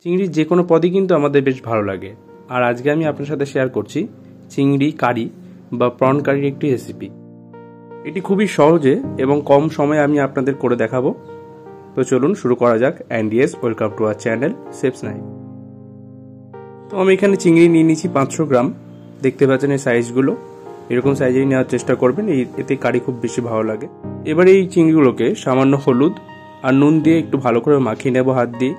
চিংড়ির যে কোনো পদই কিন্তু আমাদের বেশ ভালো লাগে। আর আজকে আমি আপনার সাথে শেয়ার করছি চিংড়ি কারি বা প্রন কারির একটি রেসিপি। এটি খুবই সহজে এবং কম সময়ে আমি আপনাদের করে দেখাবো। তো চলুন শুরু করা যাক। And yes, welcome to our channel chefs knife. তো আমি এখানে চিংড়ি নিয়ে নিয়েছি 500 গ্রাম। দেখতে পাচ্ছেন এই সাইজগুলো, এরকম সাইজেই নেওয়ার চেষ্টা করবেন, এতে কারি খুব বেশি ভালো লাগে। এবারে এই চিংড়িগুলোকে সামান্য হলুদ আর নুন দিয়ে একটু ভালো করে মাখিয়ে নেব হাত দিয়ে।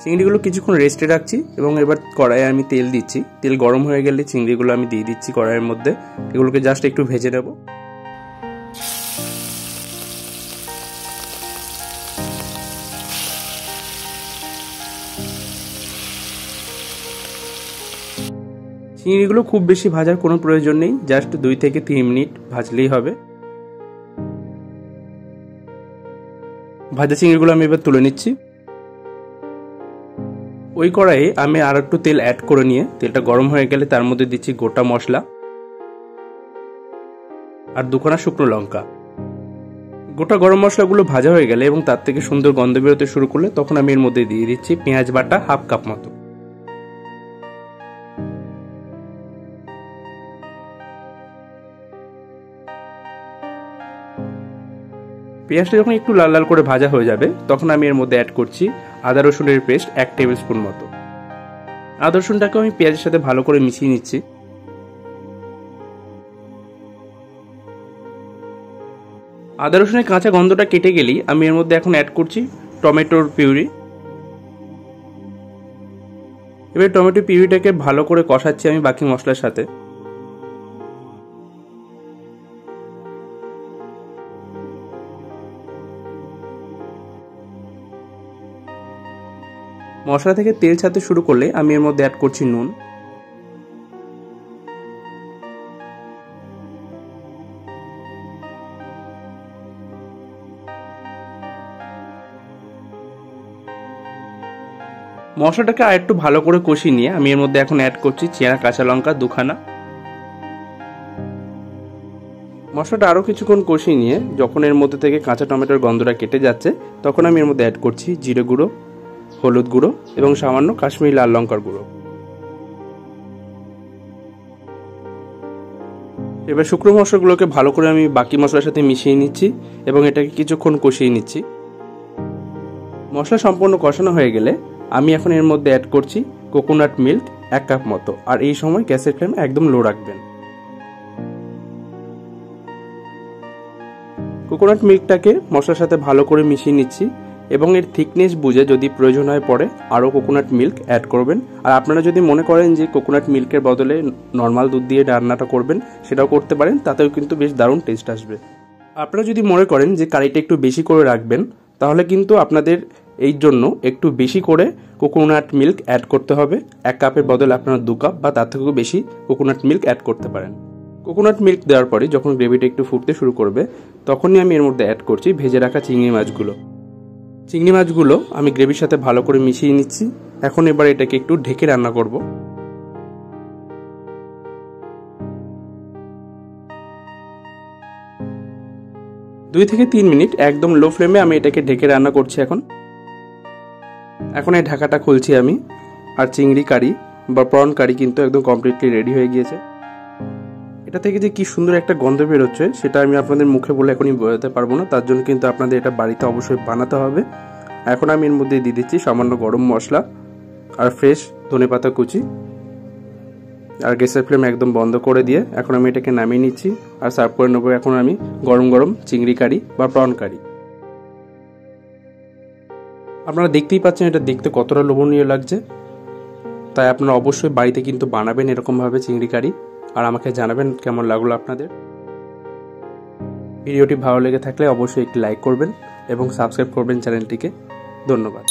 চিংড়িগুলো কিছুক্ষণ রেস্টে রাখছি এবং এবার কড়াইয়ে আমি তেল দিচ্ছি। তেল গরম হয়ে গেলে চিংড়িগুলো আমি দিয়ে দিচ্ছি কড়াইয়ের মধ্যে। এগুলোকে জাস্ট একটু ভেজে নেব। চিংড়িগুলো খুব বেশি ভাজার কোনো প্রয়োজন নেই, জাস্ট 2 থেকে 3 মিনিট ভাজলেই হবে। ভাজা চিংড়িগুলো আমি এবার তুলে নিচ্ছি। ওই কড়াইয়ে আমি আর একটু তেল অ্যাড করে নিয়ে তেলটা গরম হয়ে গেলে তার মধ্যে দিচ্ছি গোটা মশলা আর 2 শুকনো লঙ্কা। গোটা গরম মশলাগুলো ভাজা হয়ে গেলে এবং তার থেকে সুন্দর গন্ধ বেরোতে শুরু করলে তখন আমি এর মধ্যে দিয়ে দিচ্ছি পেঁয়াজ বাটা 1/2 কাপ মতো। পেঁয়াজটা যখন একটু লাল লাল করে ভাজা হয়ে যাবে তখন আমি এর মধ্যে অ্যাড করছি আদা রসুনের পেস্ট 1 টেবিল স্পুন মতো। আদা রসুনটাকে আমি পেঁয়াজের সাথে ভালো করে মিশিয়ে নিচ্ছি। আদা রসুনের কাঁচা গন্ধটা কেটে গেলেই আমি এর মধ্যে এখন অ্যাড করছি টমেটোর পিউরি। এবার টমেটো পিউরিটাকে ভালো করে কষাচ্ছি আমি বাকি মশলার সাথে। মশলা থেকে তেল ছাড়তে শুরু করলে আমি এর মধ্যে অ্যাড করছি নুন। মশলাটাকে আর একটু ভালো করে কষিয়ে নিয়ে আমি এর মধ্যে এখন অ্যাড করছি চেরা কাঁচা লঙ্কা 2খানা। মশলাটা আরও কিছুক্ষণ কষিয়ে নিয়ে যখন এর মধ্যে থেকে কাঁচা টমেটোর গন্ধটা কেটে যাচ্ছে তখন আমি এর মধ্যে অ্যাড করছি জিরে গুঁড়ো, হলুদ গুঁড়ো এবং সামান্য কাশ্মীরি লাল লঙ্কার গুঁড়ো। এবার শুকনো মশলাগুলোকে ভালো করে আমি বাকি মশলার সাথে মিশিয়ে নিচ্ছি এবং এটাকে কিছুক্ষণ কষিয়ে নিচ্ছি। মশলা সম্পূর্ণ কষানো হয়ে গেলে আমি এখন এর মধ্যে অ্যাড করছি কোকোনাট মিল্ক 1 কাপ মতো। আর এই সময় গ্যাসের ফ্লেম একদম লো রাখবেন। কোকোনাট মিল্কটাকে মশলার সাথে ভালো করে মিশিয়ে নিচ্ছি এবং এর থিকনেস বুঝে যদি প্রয়োজন হয় পরে আরও কোকোনাট মিল্ক অ্যাড করবেন। আর আপনারা যদি মনে করেন যে কোকোনাট মিল্কের বদলে নর্মাল দুধ দিয়ে রান্নাটা করবেন সেটাও করতে পারেন, তাতেও কিন্তু বেশ দারুণ টেস্ট আসবে। আপনারা যদি মনে করেন যে কারিটা একটু বেশি করে রাখবেন তাহলে কিন্তু আপনাদের এই জন্য একটু বেশি করে কোকোনাট মিল্ক অ্যাড করতে হবে। 1 কাপের বদলে আপনারা 2 কাপ বা তার থেকেও বেশি কোকোনাট মিল্ক অ্যাড করতে পারেন। কোকোনাট মিল্ক দেওয়ার পরে যখন গ্রেভিটা একটু ফুটতে শুরু করবে তখনই আমি এর মধ্যে অ্যাড করছি ভেজে রাখা চিংড়ি মাছগুলো। চিংড়ি মাছগুলো আমি গ্রেভির সাথে ভালো করে মিশিয়ে নিচ্ছি। এখন এবার এটাকে একটু ঢেকে রান্না করব। দুই থেকে 3 মিনিট একদম লো ফ্লেমে আমি এটাকে ঢেকে রান্না করছি। এখন এই ঢাকাটা খুলছি আমি, আর চিংড়ি কারি বা প্রন কারি কিন্তু একদম কমপ্লিটলি রেডি হয়ে গিয়েছে। এটা থেকে যে কি সুন্দর একটা গন্ধ বেরোচ্ছে সেটা আমি আপনাদের মুখে বলে এখনই বোঝাতে পারবো না, তার জন্য কিন্তু আপনাদের এটা বাড়িতে অবশ্যই বানাতে হবে। এখন আমি এর মধ্যে দিয়ে দিচ্ছি সামান্য গরম মশলা আর ফ্রেশ ধনেপাতা কুচি। আর গ্যাসের ফ্লেম একদম বন্ধ করে দিয়ে এখন আমি এটাকে নামিয়ে নিচ্ছি আর সার্ভ করে নেবো এখন আমি গরম গরম চিংড়ি কারি বা প্রন কারি। আপনারা দেখতেই পাচ্ছেন এটা দেখতে কতটা লোভনীয় লাগছে, তাই আপনারা অবশ্যই বাড়িতে কিন্তু বানাবেন এরকমভাবে চিংড়ি কারি আর আমাকে জানাবেন কেমন লাগলো আপনাদের। ভিডিওটি ভালো লেগে থাকলে অবশ্যই একটি লাইক করবেন এবং সাবস্ক্রাইব করবেন চ্যানেলটিকে। ধন্যবাদ।